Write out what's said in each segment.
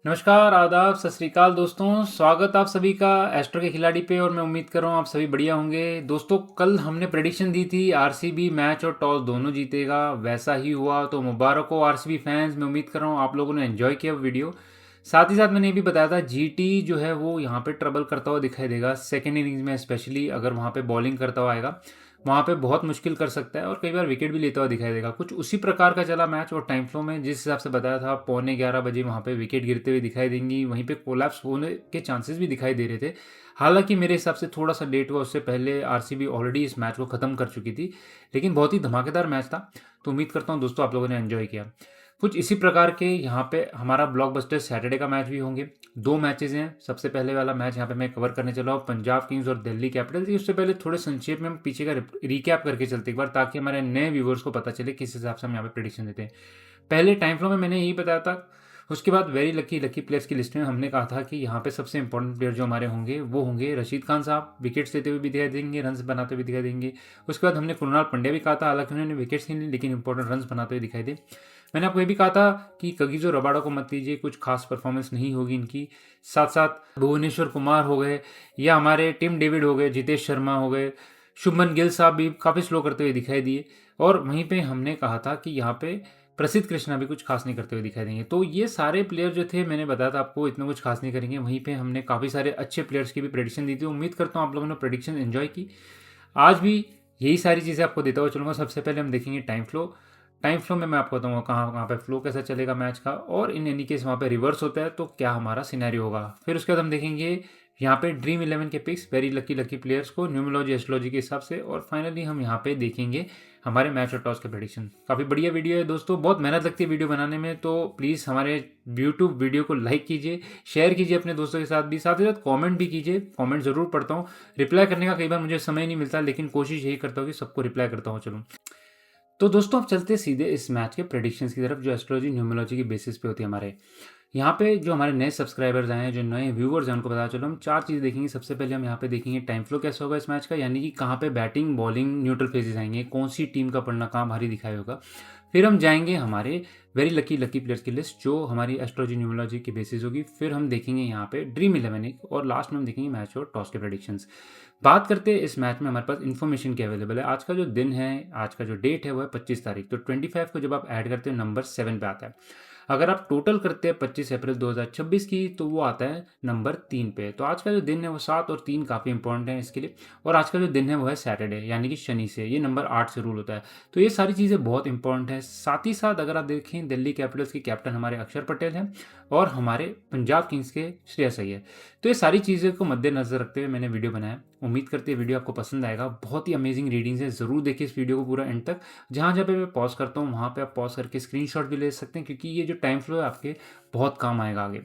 नमस्कार, आदाब, सत श्री अकाल दोस्तों। स्वागत आप सभी का एस्ट्रो के खिलाड़ी पे और मैं उम्मीद कर रहा हूँ आप सभी बढ़िया होंगे। दोस्तों, कल हमने प्रेडिक्शन दी थी आरसीबी मैच और टॉस दोनों जीतेगा, वैसा ही हुआ। तो मुबारक हो आरसीबी फैंस। मैं उम्मीद कर रहा हूँ आप लोगों ने एंजॉय किया वीडियो। साथ ही साथ मैंने ये भी बताया था जीटी जो है वो यहाँ पे ट्रबल करता हुआ दिखाई देगा सेकेंड इनिंग्स में, स्पेशली अगर वहाँ पे बॉलिंग करता हुआ आएगा वहाँ पे बहुत मुश्किल कर सकता है और कई बार विकेट भी लेता हुआ दिखाई देगा। कुछ उसी प्रकार का चला मैच और टाइम फ्लो में जिस हिसाब से बताया था 11:15 बजे वहाँ पे विकेट गिरते हुए दिखाई देंगी, वहीं पे कोलैप्स होने के चांसेस भी दिखाई दे रहे थे। हालांकि मेरे हिसाब से थोड़ा सा लेट हुआ, उससे पहले आरसीबी ऑलरेडी इस मैच को ख़त्म कर चुकी थी, लेकिन बहुत ही धमाकेदार मैच था। तो उम्मीद करता हूँ दोस्तों आप लोगों ने एंजॉय किया। कुछ इसी प्रकार के यहाँ पे हमारा ब्लॉकबस्टर सैटरडे का मैच भी होंगे। दो मैचेस हैं। सबसे पहले वाला मैच यहाँ पे मैं कवर करने चला हूँ पंजाब किंग्स और दिल्ली कैपिटल्स। उससे पहले थोड़े संक्षेप में हम पीछे का रिकैप करके चलते एक बार, ताकि हमारे नए व्यूवर्स को पता चले किस हिसाब से हम यहाँ पे प्रेडिक्शन देते हैं। पहले टाइम फ्लो में मैंने यही बताया था। उसके बाद वेरी लकी प्लेयर्स की लिस्ट में हमने कहा था कि यहाँ पे सबसे इंपॉर्टेंट प्लेयर जो हमारे होंगे वो होंगे रशीद खान साहब, विकेट्स लेते हुए भी दिखाई देंगे, रन्स बनाते हुए दिखाई देंगे। उसके बाद हमने कृणाल पंड्या भी कहा था, हालांकि उन्होंने विकेट्स नहीं ली लेकिन इंपॉर्टेंट रन्स बनाते हुए दिखाई दे। मैंने आपको ये भी कहा था कि कगिसो रबाडा को मत लीजिए, कुछ खास परफॉर्मेंस नहीं होगी इनकी। साथ साथ भुवनेश्वर कुमार हो गए या हमारे टिम डेविड हो गए, जितेश शर्मा हो गए, शुभमन गिल साहब भी काफ़ी स्लो करते हुए दिखाई दिए। और वहीं पे हमने कहा था कि यहाँ पे प्रसिद्ध कृष्णा भी कुछ खास नहीं करते हुए दिखाई देंगे। तो ये सारे प्लेयर जो थे मैंने बताया था आपको इतना कुछ खास नहीं करेंगे। वहीं पे हमने काफ़ी सारे अच्छे प्लेयर्स की भी प्रेडिक्शन दी थी। उम्मीद करता हूँ आप लोगों ने प्रेडिक्शन एंजॉय की। आज भी यही सारी चीज़ें आपको देता हुआ चलूँगा। सबसे पहले हम देखेंगे टाइम फ्लो। टाइम फ्लो में मैं आपको बताऊँगा कहाँ कहाँ पे फ्लो कैसा चलेगा मैच का, और इन एनी केस वहाँ पे रिवर्स होता है तो क्या हमारा सिनेरियो होगा। फिर उसके बाद हम देखेंगे यहाँ पे ड्रीम 11 के पिक्स, वेरी लकी प्लेयर्स को न्यूमरोलॉजी एस्ट्रोलॉजी के हिसाब से। और फाइनली हम यहाँ पे देखेंगे हमारे मैच और टॉस के प्रेडिक्शन। काफ़ी बढ़िया वीडियो है दोस्तों, बहुत मेहनत लगती है वीडियो बनाने में। तो प्लीज़ हमारे यूट्यूब वीडियो को लाइक कीजिए, शेयर कीजिए अपने दोस्तों के साथ भी, साथ ही साथ कमेंट भी कीजिए। कमेंट ज़रूर पढ़ता हूँ, रिप्लाई करने का कई बार मुझे समय नहीं मिलता, लेकिन कोशिश यही करता हूँ कि सबको रिप्लाई करता हूँ। चलो तो दोस्तों अब चलते सीधे इस मैच के प्रेडिक्शंस की तरफ, जो एस्ट्रोलॉजी न्यूमरोलॉजी की बेसिस पे होती है हमारे यहाँ पे। जो हमारे नए सब्सक्राइबर्स आए हैं, जो नए व्यूवर्स हैं, उनको पता चलो हम चार चीज़ देखेंगे। सबसे पहले हम यहाँ पे देखेंगे टाइम फ्लो कैसा होगा इस मैच का, यानी कि कहाँ पे बैटिंग बॉलिंग न्यूट्रल फेजेस आएंगे, कौन सी टीम का पड़ना कहाँ भारी दिखाई होगा। फिर हम जाएंगे हमारे वेरी लकी प्लेयर्स की लिस्ट जो हमारी एस्ट्रोलॉजी न्यूमरोलॉजी की बेसिस होगी। फिर हम देखेंगे यहाँ पे ड्रीम 11 एक, और लास्ट में हम देखेंगे मैच और टॉस के प्रेडिक्शंस। बात करते हैं इस मैच में हमारे पास इन्फॉर्मेशन की अवेलेबल है। आज का जो दिन है, आज का जो डेट है वो है 25 तारीख। तो 25 को जब आप ऐड करते हो नंबर 7 पे आता है। अगर आप टोटल करते हैं 25 अप्रैल 2026 की, तो वो आता है नंबर 3 पे। तो आज का जो दिन है वो 7 और 3 काफ़ी इंपॉर्टेंट है इसके लिए। और आज का जो दिन है वो है सैटरडे, यानी कि शनि से, ये नंबर 8 से रूल होता है। तो ये सारी चीज़ें बहुत इंपॉर्टेंट है। साथ ही साथ अगर आप देखें दिल्ली कैपिटल्स के कैप्टन हमारे अक्षर पटेल हैं और हमारे पंजाब किंग्स के श्रेयस अय्यर। तो ये सारी चीज़ें को मद्देनजर रखते हुए मैंने वीडियो बनाया। उम्मीद करते हैं वीडियो आपको पसंद आएगा। बहुत ही अमेजिंग रीडिंग्स है, ज़रूर देखिए इस वीडियो को पूरा एंड तक। जहाँ जहाँ पे मैं पॉज करता हूँ वहाँ पे आप पॉज करके स्क्रीनशॉट भी ले सकते हैं, क्योंकि ये जो टाइम फ्लो है आपके बहुत काम आएगा आगे।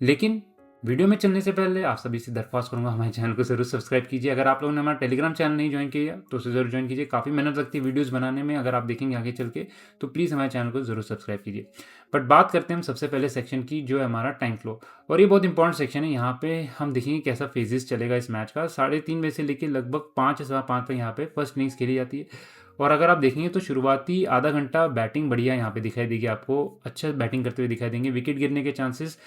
लेकिन वीडियो में चलने से पहले आप सभी से दरख्वास्त करूंगा हमारे चैनल को जरूर सब्सक्राइब कीजिए। अगर आप लोगों ने हमारा टेलीग्राम चैनल नहीं ज्वाइन किया तो उसे जरूर ज्वाइन कीजिए। काफ़ी मेहनत लगती है वीडियोस बनाने में, अगर आप देखेंगे आगे चल के, तो प्लीज़ हमारे चैनल को जरूर सब्सक्राइब कीजिए। बट बात करते हैं हम सबसे पहले सेक्शन की, जो है हमारा टाइम फ्लो। और ये बहुत इंपॉर्टेंट सेक्शन है। यहाँ पे हम देखेंगे कैसा फेजेस चलेगा इस मैच का। 3:30 बजे से लेकर लगभग 5 या 5:15 तक यहाँ पे फर्स्ट इनिंग्स खेली जाती है। और अगर आप देखेंगे तो शुरुआती आधा घंटा बैटिंग बढ़िया यहाँ पे दिखाई देगी आपको, अच्छा बैटिंग करते हुए दिखाई देंगे। विकेट गिरने के चांसेस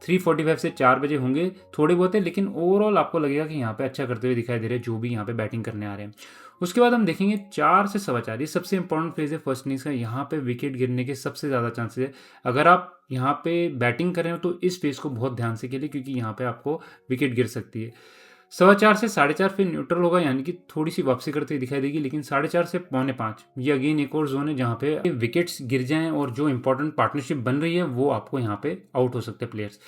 3:45 से 4 बजे होंगे, थोड़े बहुत है, लेकिन ओवरऑल आपको लगेगा कि यहाँ पे अच्छा करते हुए दिखाई दे रहे हैं जो भी यहाँ पे बैटिंग करने आ रहे हैं। उसके बाद हम देखेंगे 4 से 4:15, ये सबसे इंपॉर्टेंट फेज है फर्स्ट इनिंग्स का। यहाँ पे विकेट गिरने के सबसे ज़्यादा चांसेस है। अगर आप यहाँ पे बैटिंग कर रहे हो तो इस फेज को बहुत ध्यान से खेलिए, क्योंकि यहाँ पे आपको विकेट गिर सकती है। 4:15 से 4:30 फिर न्यूट्रल होगा, यानी कि थोड़ी सी वापसी करते हुए दिखाई देगी। लेकिन 4:30 से 4:45 ये अगेन एक और जोन है जहाँ पे विकेट्स गिर जाएं और जो इंपॉर्टेंट पार्टनरशिप बन रही है वो आपको यहाँ पे आउट हो सकते हैं प्लेयर्स।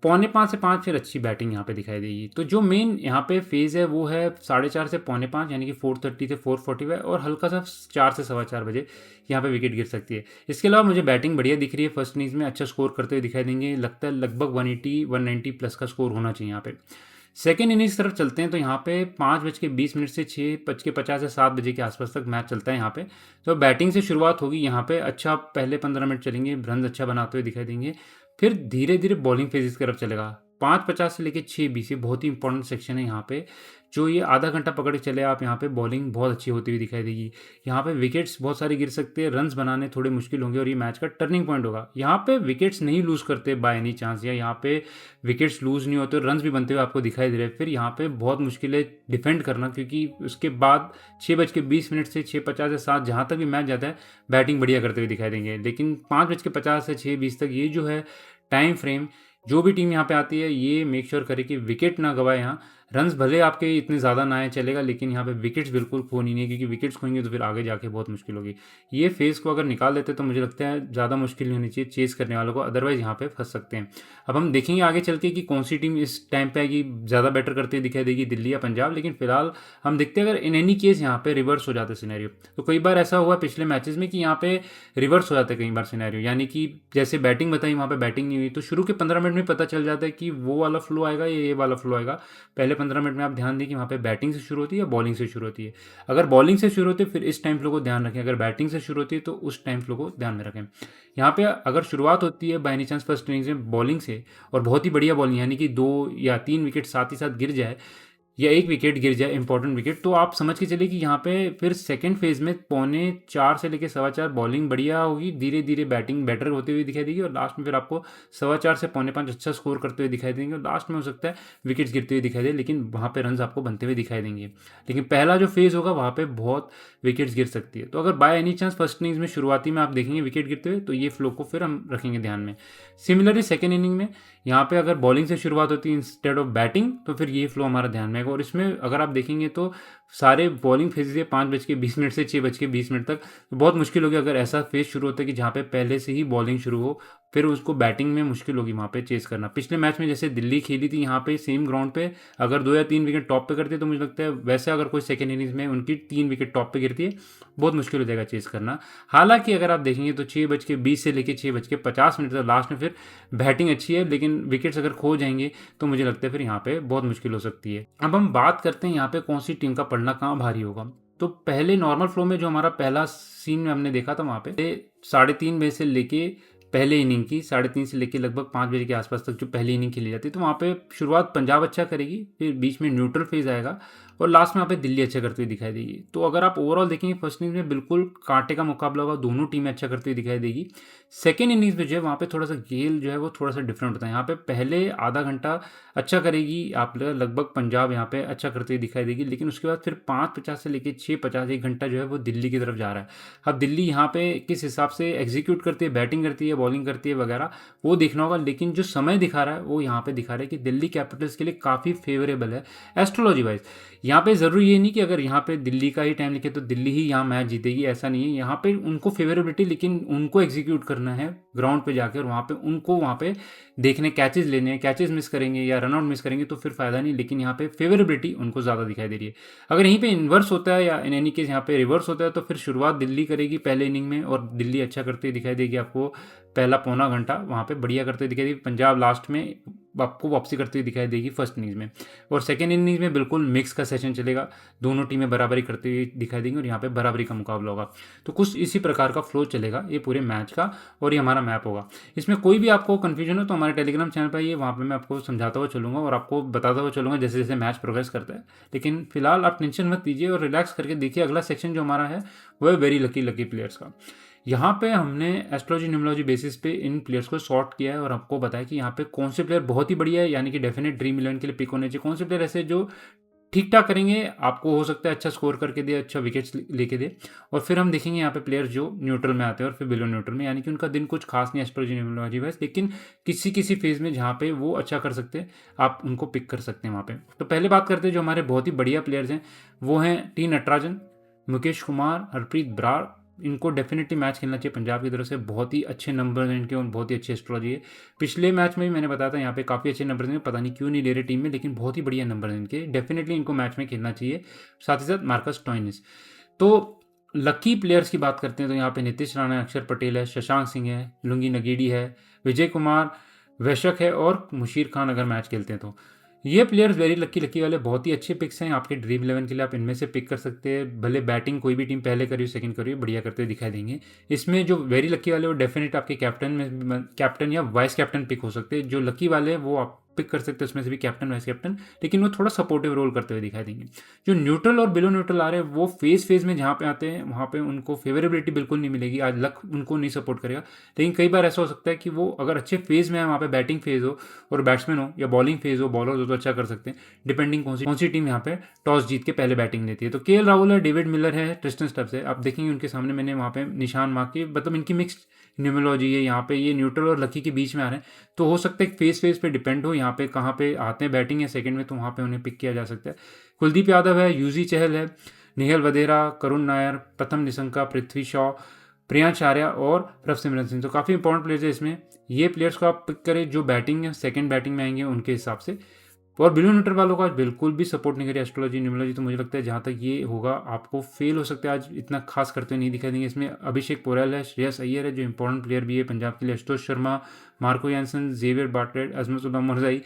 4:45 से 5 फिर अच्छी बैटिंग यहाँ पे दिखाई देगी। तो जो मेन यहाँ पे फेज है वो है 4:30 से 4:45, यानी कि 4:30 से 4:45, और हल्का सा 4 से 4:15 बजे यहाँ पे विकेट गिर सकती है। इसके अलावा मुझे बैटिंग बढ़िया दिख रही है, फर्स्ट इनिंग्स में अच्छा स्कोर करते हुए दिखाई देंगे। लगता है लगभग 180 190 प्लस का स्कोर होना चाहिए यहाँ पे। सेकेंड इनिंग्स तरफ चलते हैं तो यहाँ पे 5:20 से 6:50 से 7 बजे के आसपास तक मैच चलता है यहाँ पे। तो बैटिंग से शुरुआत होगी यहाँ पे, अच्छा पहले 15 मिनट चलेंगे, रन अच्छा बनाते हुए दिखाई देंगे। फिर धीरे धीरे बॉलिंग फेजेस की तरफ चलेगा। 5:50 से लेके 6:20 ये बहुत ही इंपॉर्टेंट सेक्शन है यहाँ पे। जो ये आधा घंटा पकड़ के चले आप, यहाँ पे बॉलिंग बहुत अच्छी होती हुई दिखाई देगी। यहाँ पे विकेट्स बहुत सारे गिर सकते हैं, रन्स बनाने थोड़े मुश्किल होंगे और ये मैच का टर्निंग पॉइंट होगा। यहाँ पे विकेट्स नहीं लूज़ करते बाय एनी चांस, या यहाँ पे विकेट्स लूज़ नहीं होते और रन्स भी बनते हुए आपको दिखाई दे रहे हैं। फिर यहाँ पे बहुत मुश्किल है डिफेंड करना, क्योंकि उसके बाद 6:20 से 6:50 या 7 जहाँ तक भी मैच जाता है बैटिंग बढ़िया करते हुए दिखाई देंगे। लेकिन 5:50 से 6:20 तक ये जो है टाइम फ्रेम, जो भी टीम यहाँ पे आती है ये मेक श्योर करे कि विकेट ना गवाए। यहाँ रन्स भले आपके इतने ज़्यादा ना आए चलेगा, लेकिन यहाँ पे विकेट्स बिल्कुल खोनी नहीं है, क्योंकि विकेट्स खोएंगे तो फिर आगे जाके बहुत मुश्किल होगी। ये फेज़ को अगर निकाल देते तो मुझे लगता है ज़्यादा मुश्किल नहीं होनी चाहिए चेस करने वालों को, अदरवाइज़ यहाँ पे फंस सकते हैं। अब हम देखेंगे आगे चल के कि कौन सी टीम इस टाइम पे आएगी, ज़्यादा बेटर करते हुए दिखाई देगी, दिल्ली या पंजाब। लेकिन फिलहाल हम देखते हैं अगर इन एनी केस यहाँ पे रिवर्स हो जाता है सिनेरियो, तो कई बार ऐसा हुआ पिछले मैचेस में कि यहाँ पे रिवर्स हो जाता है कई बार सिनेरियो, यानी कि जैसे बैटिंग बताई वहाँ पे बैटिंग नहीं हुई, तो शुरू के 15 मिनट में पता चल जाता है कि वो वाला फ्लो आएगा या ये वाला फ्लो आएगा। पहले 15 मिनट में आप ध्यान दें कि वहाँ पे बैटिंग से शुरू होती है या बॉलिंग से शुरू होती है। अगर बॉलिंग से शुरू होती है फिर इस टाइम फ्लो को ध्यान रखें, अगर बैटिंग से शुरू होती है तो उस टाइम फ्लो को ध्यान में रखें। यहाँ पे अगर शुरुआत होती है by any chance first innings में बॉलिंग से, और बहुत ही बढ़िया बॉलिंग, यानी कि 2 या 3 विकेट साथ ही साथ गिर जाए या 1 विकेट गिर जाए इंपॉर्टेंट विकेट, तो आप समझ के चलिए कि यहाँ पे फिर सेकंड फेज में 3:45 से लेकर 4:15 बॉलिंग बढ़िया होगी, धीरे धीरे बैटिंग बेटर होती हुई दिखाई देगी, और लास्ट में फिर आपको 4:15 से 4:45 अच्छा स्कोर करते हुए दिखाई देंगे, और लास्ट में हो सकता है विकेट्स गिरते हुए दिखाई दे, लेकिन वहाँ पे रन आपको बनते हुए दिखाई देंगे। लेकिन पहला जो फेज होगा वहाँ पे बहुत विकेट्स गिर सकती है। तो अगर by any chance first innings में शुरुआती में आप देखेंगे विकेट गिरते हुए, तो ये फ्लो को फिर हम रखेंगे ध्यान में। सिमिलरली सेकेंड इनिंग में यहाँ पे अगर बॉलिंग से शुरुआत होती है इंस्टेड ऑफ बैटिंग, तो फिर ये फ्लो हमारा ध्यान में आएगा। और इसमें अगर आप देखेंगे तो सारे बॉलिंग फेजेस है 5:20 से 6:20 तक, तो बहुत मुश्किल होगी अगर ऐसा फेज शुरू होता है कि जहाँ पे पहले से ही बॉलिंग शुरू हो, फिर उसको बैटिंग में मुश्किल होगी वहाँ पे चेस करना। पिछले मैच में जैसे दिल्ली खेली थी यहाँ पे सेम ग्राउंड पे, अगर 2 या 3 विकेट टॉप पे करती है तो मुझे लगता है वैसे अगर कोई सेकेंड इनिंग्स में उनकी 3 विकेट टॉप पे गिरती है, बहुत मुश्किल हो जाएगा चेस करना। हालांकि अगर आप देखेंगे तो 6:20 से लेकर 6:50 तक लास्ट में फिर बैटिंग अच्छी है, लेकिन विकेट्स अगर खो जाएंगे तो मुझे लगता है फिर यहाँ पे बहुत मुश्किल हो सकती है। अब हम बात करते हैं यहाँ पे कौन सी टीम का पड़ना कहाँ भारी होगा। तो पहले नॉर्मल फ्लो में जो हमारा पहला सीन में हमने देखा था, वहाँ पे 3:30 बजे से लेके पहले इनिंग की 3:30 से लेकर लगभग 5 बजे के आसपास तक जो पहली इनिंग खेली जाती है, तो वहाँ पे शुरुआत पंजाब अच्छा करेगी, फिर बीच में न्यूट्रल फेज आएगा और लास्ट में यहाँ पे दिल्ली अच्छा करती हुई दिखाई देगी। तो अगर आप ओवरऑल देखेंगे फर्स्ट इनिंग्स में बिल्कुल कांटे का मुकाबला होगा, दोनों टीमें अच्छा करती हुई दिखाई देगी। सेकेंड इनिंग्स में जो है वहाँ पे थोड़ा सा गेल जो है वो थोड़ा सा डिफरेंट होता है। यहाँ पे पहले आधा घंटा अच्छा करेगी आप लगभग पंजाब यहाँ पे अच्छा करती हुई दिखाई देगी, लेकिन उसके बाद फिर 5:50 से लेकर 6:50 1 घंटा जो है वो दिल्ली की तरफ जा रहा है। अब दिल्ली यहाँ पे किस हिसाब से एग्जीक्यूट करती है, बैटिंग करती है, बॉलिंग करती है वगैरह, वो देखना होगा। लेकिन जो समय दिखा रहा है वो यहाँ पे दिखा रहा है कि दिल्ली कैपिटल्स के लिए काफ़ी फेवरेबल है एस्ट्रोलॉजी वाइज। यहाँ पे ज़रूरी ये नहीं कि अगर यहाँ पे दिल्ली का ही टाइम लिखे तो दिल्ली ही यहाँ मैच जीतेगी, ऐसा नहीं है। यहाँ पे उनको फेवरेबिलिटी, लेकिन उनको एग्जीक्यूट करना है ग्राउंड पे जाकर, वहाँ पे उनको वहाँ पे देखने कैचेस लेने हैं, कैचेस मिस करेंगे या रनआउट मिस करेंगे तो फिर फायदा नहीं, लेकिन यहाँ पे फेवरेबिलिटी उनको ज़्यादा दिखाई दे रही है। अगर यहीं पे इन्वर्स होता है या इन एनी केस यहाँ पे रिवर्स होता है तो फिर शुरुआत दिल्ली करेगी पहले इनिंग में और दिल्ली अच्छा करते दिखाई देगी, आपको पहला पौना घंटा वहाँ पे बढ़िया करते दिखाई देगी। पंजाब लास्ट में आपको वापसी करती हुई दिखाई देगी फर्स्ट इनिंग्स में, और सेकेंड इनिंग्स में बिल्कुल मिक्स का सेशन चलेगा, दोनों टीमें बराबरी करती हुई दिखाई देंगी और यहाँ पे बराबरी का मुकाबला होगा। तो कुछ इसी प्रकार का फ्लो चलेगा ये पूरे मैच का, और ये हमारा मैप होगा। इसमें कोई भी आपको कन्फ्यूजन हो तो हमारे टेलीग्राम चैनल पर आइए, वहाँ पर मैं आपको समझाता हुआ चलूँगा और आपको बताता हुआ चलूँगा जैसे जैसे मैच प्रोग्रेस करता है। लेकिन फिलहाल आप टेंशन मत लीजिए और रिलैक्स करके देखिए। अगला सेक्शन जो हमारा है वो है वेरी लकी प्लेयर्स का। यहाँ पे हमने एस्ट्रोलॉजी न्यूमरोलॉजी बेसिस पे इन प्लेयर्स को सॉर्ट किया है और आपको बताया कि यहाँ पे कौन से प्लेयर बहुत ही बढ़िया है, यानी कि डेफिनेट ड्रीम 11 के लिए पिक होने चाहिए, कौन से प्लेयर ऐसे जो ठीक ठाक करेंगे, आपको हो सकता है अच्छा स्कोर करके दे, अच्छा विकेट्स लेके दे। और फिर हम देखेंगे यहाँ पे प्लेयर्स जो न्यूट्रल में आते हैं और फिर बिलो न्यूट्रल में, यानी कि उनका दिन कुछ खास नहीं एस्ट्रोलॉजी न्यूमरोलॉजी वाइज, लेकिन किसी फेज में जहाँ पे वो अच्छा कर सकते हैं आप उनको पिक कर सकते हैं वहाँ पे। तो पहले बात करते हैं जो हमारे बहुत ही बढ़िया प्लेयर्स हैं, वो हैं टी नटराजन, मुकेश कुमार, हरप्रीत ब्रार। इनको डेफिनेटली मैच खेलना चाहिए पंजाब की तरफ से, बहुत ही अच्छे नंबर हैं इनके और बहुत ही अच्छी एस्ट्रोलॉजी है। पिछले मैच में भी मैंने बताया था यहाँ पे काफ़ी अच्छे नंबर हैं, पता नहीं क्यों नहीं ले रहे टीम में, लेकिन बहुत ही बढ़िया नंबर हैं इनके, डेफिनेटली इनको मैच में खेलना चाहिए। साथ ही साथ मार्कस स्टोइनिस। तो लकी प्लेयर्स की बात करते हैं तो यहाँ पे नीतीश राणा है, अक्षर पटेल है, शशांक सिंह है, लुंगी नगीडी है, विजय कुमार, वैशक है और मुशीर खान अगर मैच खेलते हैं तो। ये प्लेयर्स वेरी लकी वाले बहुत ही अच्छे पिक्स हैं आपके ड्रीम 11 के लिए, आप इनमें से पिक कर सकते हैं। भले बैटिंग कोई भी टीम पहले करी हो सेकंड करी हो, बढ़िया करते हुए दिखाई देंगे। इसमें जो वेरी लकी वाले वो डेफिनेट आपके कैप्टन या वाइस कैप्टन पिक हो सकते हैं। जो लकी वाले वो आप पिक कर सकते हैं, उसमें से भी कैप्टन वाइस कैप्टन, लेकिन वो थोड़ा सपोर्टिव रोल करते हुए दिखाई देंगे। जो न्यूट्रल और बिलो न्यूट्रल आ रहे हैं वो फेज में जहाँ पे आते हैं वहाँ पे उनको फेवरेबिलिटी बिल्कुल नहीं मिलेगी, आज लक उनको नहीं सपोर्ट करेगा। लेकिन कई बार ऐसा हो सकता है कि वो अगर अच्छे फेज में है, वहाँ पे बैटिंग फेज हो और बैट्समैन हो या बॉलिंग फेज हो, बॉलर हो तो अच्छा कर सकते हैं, डिपेंडिंग कौन सी टीम यहाँ पे टॉस जीत के पहले बैटिंग लेती है। तो केएल राहुल है, डेविड मिलर है, ट्रिस्टन स्टब्स है, आप देखेंगे उनके सामने मैंने वहाँ पे निशान मार्क किए, मतलब इनकी मिक्स्ड न्यूमरोलॉजी है, यहाँ पे ये न्यूट्रल और लकी के बीच में आ रहे हैं, तो हो सकता है फेज पे डिपेंड हो यहाँ पे कहाँ पे आते हैं बैटिंग या सेकंड में, तो वहाँ पे उन्हें पिक किया जा सकता है। कुलदीप यादव है, यूजी चहल है, निहल वधेरा, करुण नायर, प्रथम निशंका, पृथ्वी शॉ, प्रियांश आर्या और प्रभसिमरन सिंह, तो काफ़ी इंपॉर्टेंट प्लेयर्स है इसमें। ये प्लेयर्स को आप पिक करें जो बैटिंग है सेकंड बैटिंग में आएंगे उनके हिसाब से। और बिलो न्यूट्रल वालों का आज बिल्कुल भी सपोर्ट नहीं करिए एस्ट्रोलॉजी न्यूमरोलॉजी, तो मुझे लगता है जहाँ तक ये होगा आपको फेल हो सकता है, आज इतना खास करते नहीं दिखाई देंगे। इसमें अभिषेक पोरेल है, श्रेयस अय्यर है जो इंपॉर्टेंट प्लेयर भी है पंजाब के लिए, Ashutosh Sharma, Marco Jansen, Xavier Bartlett, Azmatullah Omarzai,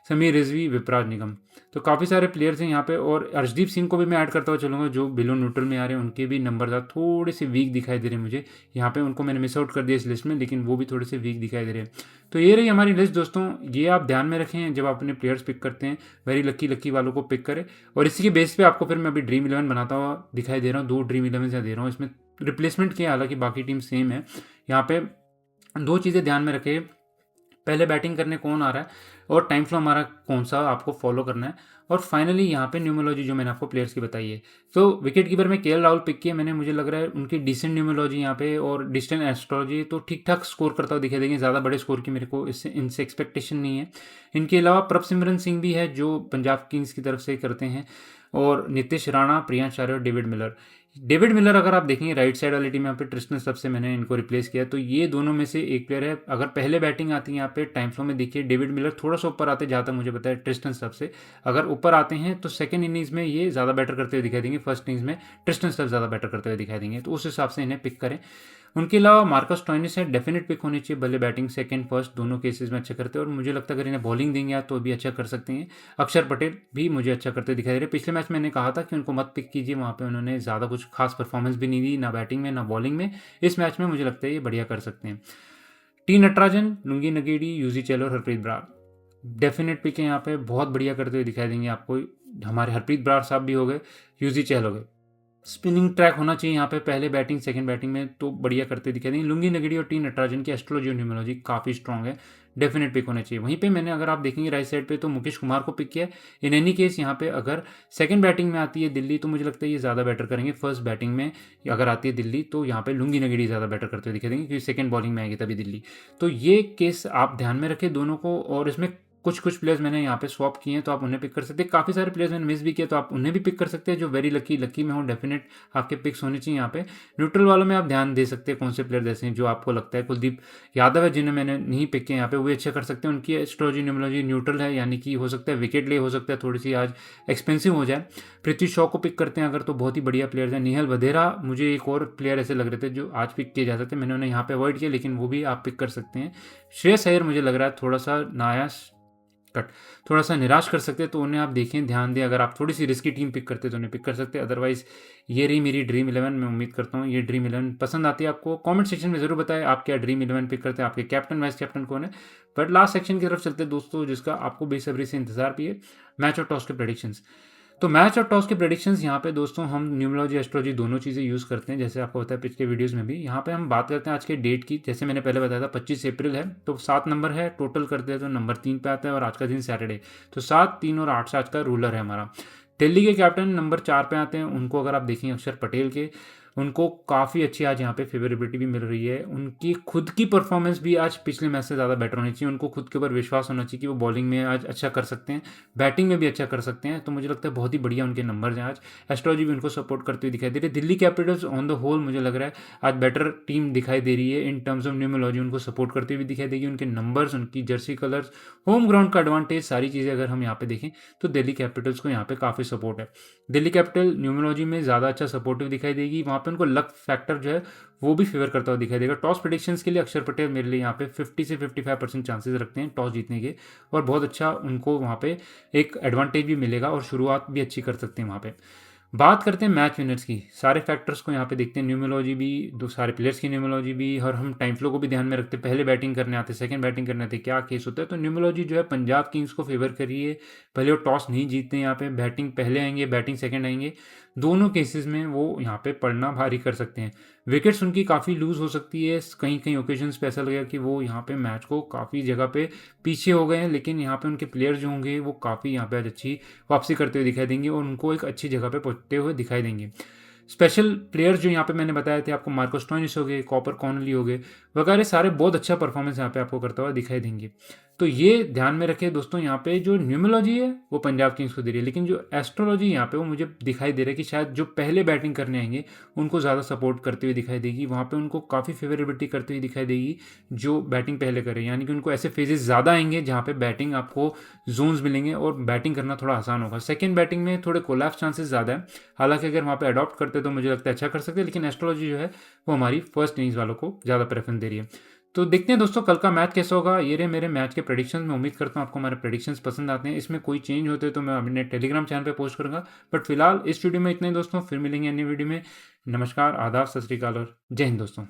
Sameer Rizvi, Vipraj Nigam, तो काफ़ी सारे प्लेयर्स हैं यहाँ पे। और अर्शदीप सिंह को भी मैं ऐड करता हुआ चलूँगा जो बिलो न्यूट्रल में आ रहे हैं, उनके भी नंबर थोड़े से वीक दिखाई दे रहे हैं मुझे यहाँ पे, उनको मैंने मिस आउट कर दिया इस लिस्ट में, लेकिन वो भी थोड़े से वीक दिखाई दे रहे हैं। तो ये रही हमारी लिस्ट दोस्तों, ये आप ध्यान में रखें जब आप अपने प्लेयर्स पिक करते हैं, वेरी लकी वालों को पिक करें। और इसी के बेस पे आपको फिर मैं अभी ड्रीम 11 बनाता हुआ दिखाई दे रहा हूँ, 2 ड्रीम 11 दे रहा हूँ, इसमें रिप्लेसमेंट किया, हालांकि बाकी टीम सेम है। यहाँ पे 2 चीज़ें ध्यान में रखें, पहले बैटिंग करने कौन आ रहा है और टाइम फ्लो हमारा कौन सा आपको फॉलो करना है, और फाइनली यहाँ पे न्यूमरोलॉजी जो मैंने आपको प्लेयर्स की बताई है। तो विकेट कीपर में केएल राहुल पिक किया मैंने, मुझे लग रहा है उनकी डिसेंट न्यूमरोलॉजी यहाँ पे और डिस्टेंट एस्ट्रोलॉजी तो ठीक ठाक स्कोर करता हुआ दिखाई देंगे, ज़्यादा बड़े स्कोर की मेरे को इनसे एक्सपेक्टेशन नहीं है। इनके अलावा प्रभसिमरन सिंह भी है जो पंजाब किंग्स की तरफ से करते हैं, और नीतीश राणा, प्रियांश आर्य और डेविड मिलर अगर आप देखेंगे राइट साइड वाली टीम यहाँ पे ट्रिस्टन स्टब्स से मैंने इनको रिप्लेस किया, तो ये दोनों में से एक प्लेयर है। अगर पहले बैटिंग आती है यहाँ पे टाइम फ्लो में देखिए डेविड मिलर थोड़ा सा ऊपर आते, जहाँ तक मुझे पता है ट्रिस्टन स्टब्स से अगर ऊपर आते हैं तो सेकंड इनिंग्स में ये ज़्यादा बेटर करते हुए दिखाई देंगे, फर्स्ट इनिंग्स में ट्रिस्टन स्टब्स ज़्यादा बेटर करते हुए दिखाई देंगे, तो उस हिसाब से इन्हें पिक करें। उनके अलावा मार्कस स्टोइनिस है, डेफिनेट पिक होनी चाहिए, भले बैटिंग सेकंड फर्स्ट दोनों केसेस में अच्छा करते हैं, और मुझे लगता है अगर इन्हें बॉलिंग देंगे तो भी अच्छा कर सकते हैं। अक्षर पटेल भी मुझे अच्छा करते दिखाई दे रहे, पिछले मैच मैंने कहा था कि उनको मत पिक कीजिए, वहाँ पे उन्होंने ज़्यादा कुछ खास परफॉर्मेंस भी नहीं दी, ना बैटिंग में ना बॉलिंग में। इस मैच में मुझे लगता है ये बढ़िया कर सकते हैं। टी नटराजन, लुंगी नगेड़ी, यूजी चहल और हरप्रीत बरार डेफिनेट पिक है यहाँ पे, बहुत बढ़िया करते हुए दिखाई देंगे आपको। हमारे हरप्रीत बरार साहब भी हो गए, यूजी चहल हो गए, स्पिनिंग ट्रैक होना चाहिए यहाँ पे पहले बैटिंग सेकंड बैटिंग में, तो बढ़िया करते दिखाई देंगे। लुंगी नगड़ी और टी नटराजन की एस्ट्रोलॉजी और न्यूमरोलॉजी काफ़ी स्ट्रॉग है, डेफिनेट पिक होना चाहिए। वहीं पे मैंने अगर आप देखेंगे राइट साइड पे तो मुकेश कुमार को पिक किया। इन एनी केस यहाँ पे अगर सेकंड बैटिंग में आती है दिल्ली तो मुझे लगता है ये ज़्यादा बेटर करेंगे, फर्स्ट बैटिंग में अगर आती है दिल्ली तो यहाँ पे लुंगी नगड़ी ज़्यादा बेटर करते हुए दिखाई देंगे, क्योंकि सेकंड बॉलिंग में आएगी तभी दिल्ली। तो ये केस आप ध्यान में रखें दोनों को, और इसमें कुछ प्लेयर्स मैंने यहाँ पे स्वैप किए हैं तो आप उन्हें पिक कर सकते हैं, काफ़ी सारे प्लेयर्स मैंने मिस भी किए तो आप उन्हें भी पिक कर सकते हैं जो वेरी लकी में हो, डेफिनेट आपके पिक्स होने चाहिए यहाँ पे। न्यूट्रल वालों में आप ध्यान दे सकते हैं कौन से प्लेयर ऐसे हैं जो आपको लगता है, कुलदीप यादव है जिन्हें मैंने नहीं पिक किया यहाँ पे, वो अच्छा कर सकते हैं, उनकी एस्ट्रोलॉजी न्यूमरोलॉजी न्यूट्रल है, यानी कि हो सकता है विकेट ले, हो सकता है थोड़ी सी आज एक्सपेंसिव हो जाए। पृथ्वी शॉ को पिक करते हैं अगर तो बहुत ही बढ़िया प्लेयर्स हैं। निहल वधेरा मुझे एक और प्लेयर ऐसे लग रहे थे जो आज पिक किए जा सकते, मैंने उन्हें यहाँ पे अवॉइड किया, लेकिन वो भी आप पिक कर सकते हैं। श्रेयस अय्यर मुझे लग रहा है थोड़ा सा थोड़ा सा निराश कर सकते हैं, तो उन्हें आप देखें ध्यान दें, अगर आप थोड़ी सी रिस्की टीम पिक करते हैं तो उन्हें पिक कर सकते हैं। अदरवाइज ये रही मेरी ड्रीम 11, मैं उम्मीद करता हूँ ये ड्रीम 11 पसंद आती है आपको। कमेंट सेक्शन में जरूर बताएं आप क्या ड्रीम 11 पिक करते हैं, आपके कैप्टन वाइस कैप्टन कौन है। बट लास्ट सेक्शन की तरफ चलते हैं दोस्तों, जिसका आपको बेसब्री से इंतजार भी है, मैच और टॉस के प्रेडिक्शंस। तो मैच और टॉस के प्रेडिक्शंस यहाँ पे दोस्तों हम न्यूमरोलॉजी एस्ट्रोलॉजी दोनों चीज़ें यूज़ करते हैं, जैसे आपको पता है पिछले वीडियोस में भी। यहाँ पे हम बात करते हैं आज के डेट की, जैसे मैंने पहले बताया था 25 अप्रैल है, तो 7 नंबर है, टोटल करते हैं तो नंबर 3 पे आता है, और आज का दिन सैटरडे, तो 7, 3 और 8 से आज का रूलर है हमारा। दिल्ली के कैप्टन नंबर 4 पे आते हैं, उनको अगर आप देखें अक्षर पटेल के, उनको काफ़ी अच्छी आज यहाँ पे फेवरेबिलिटी भी मिल रही है। उनकी खुद की परफॉर्मेंस भी आज पिछले मैच से ज़्यादा बेटर होनी चाहिए, उनको खुद के ऊपर विश्वास होना चाहिए कि वो बॉलिंग में आज अच्छा कर सकते हैं, बैटिंग में भी अच्छा कर सकते हैं, तो मुझे लगता है बहुत ही बढ़िया उनके नंबर्स हैं आज। एस्ट्रोलॉजी भी उनको सपोर्ट करते हुए दिखाई दे रही है। Delhi Capitals on the whole मुझे लग रहा है आज बेटर टीम दिखाई दे रही है इन टर्म्स ऑफ न्यूमरोलॉजी, उनको सपोर्ट करते हुए दिखाई देगी। उनके नंबर्स, उनकी जर्सी कलर्स, होम ग्राउंड का एडवांटेज, सारी चीज़ें अगर हम यहाँ पे देखें तो दिल्ली कैपिटल्स को यहाँ पे काफ़ी सपोर्ट है। दिल्ली कैपिटल न्यूमरोलॉजी में ज़्यादा अच्छा सपोर्टिव दिखाई देगी, वहाँ पे उनको लक फैक्टर जो है वो भी फेवर करता हुआ दिखाई देगा। टॉस प्रेडिक्शंस के लिए अक्षर पटेल मेरे लिए यहाँ पे 50 से 55% चांसेस रखते हैं टॉस जीतने के, और बहुत अच्छा उनको वहाँ पे एक एडवांटेज भी मिलेगा और शुरुआत भी अच्छी कर सकते हैं वहाँ पे। बात करते हैं मैच विनर्स की। सारे फैक्टर्स को यहाँ पे देखते हैं, न्यूमरोलॉजी भी, दो सारे प्लेयर्स की न्यूमरोलॉजी भी, और हम टाइम फ्लो को भी ध्यान में रखते हैं। पहले बैटिंग करने आते, सेकंड बैटिंग करने आते, क्या केस होता है। तो न्यूमरोलॉजी जो है पंजाब किंग्स को फेवर करिए। भले वो टॉस नहीं जीतते, यहाँ पे बैटिंग पहले आएंगे, बैटिंग सेकंड आएंगे, दोनों केसेस में वो यहाँ पे पड़ना भारी कर सकते हैं। विकेट्स उनकी काफ़ी लूज हो सकती है। कहीं कहीं ओकेजन्स पे ऐसा लगेगा कि वो यहाँ पे मैच को काफ़ी जगह पे पीछे हो गए हैं, लेकिन यहाँ पे उनके प्लेयर जो होंगे वो काफ़ी यहाँ पे आज अच्छी वापसी करते हुए दिखाई देंगे और उनको एक अच्छी जगह पे पहुंचते हुए दिखाई देंगे। स्पेशल प्लेयर्स जो यहाँ पे मैंने बताए थे आपको, मार्को स्टोइनिस हो गए, कॉपर कॉनली हो गए वगैरह, सारे बहुत अच्छा परफॉर्मेंस यहाँ पे आपको करता हुआ दिखाई देंगे। तो ये ध्यान में रखें दोस्तों, यहाँ पे जो न्यूमरोलॉजी है वो पंजाब किंग्स को दे रही है, लेकिन जो एस्ट्रोलॉजी यहाँ पे वो मुझे दिखाई दे रहा है कि शायद जो पहले बैटिंग करने आएंगे उनको ज़्यादा सपोर्ट करते हुए दिखाई देगी। वहाँ पे उनको काफ़ी फेवरेबिलिटी करते हुए दिखाई देगी जो बैटिंग पहले करे, यानी कि उनको ऐसे फेजेस ज़्यादा आएंगे जहाँ पे बैटिंग आपको जोन्स मिलेंगे और बैटिंग करना थोड़ा आसान होगा। सेकेंड बैटिंग में थोड़े कोलैप्स चांसेस ज़्यादा है, हालांकि अगर वहाँ पे अडॉप्ट करते तो मुझे लगता है अच्छा कर सकते हैं, लेकिन एस्ट्रोलॉजी जो है वो हमारी फर्स्ट इनिंग्स वालों को ज़्यादा प्रेफरेंस दे रही है। तो देखते हैं दोस्तों कल का मैच कैसा होगा। ये रहे मेरे मैच के प्रेडिक्शंस। मैं उम्मीद करता हूँ आपको हमारे प्रेडिक्शंस पसंद आते हैं। इसमें कोई चेंज होते तो मैं अपने टेलीग्राम चैनल पे पोस्ट करूँगा, बट फिलहाल इस वीडियो में इतने दोस्तों, फिर मिलेंगे अन्य वीडियो में। नमस्कार, आदाब, सत श्री अकाल और जय हिंद दोस्तों।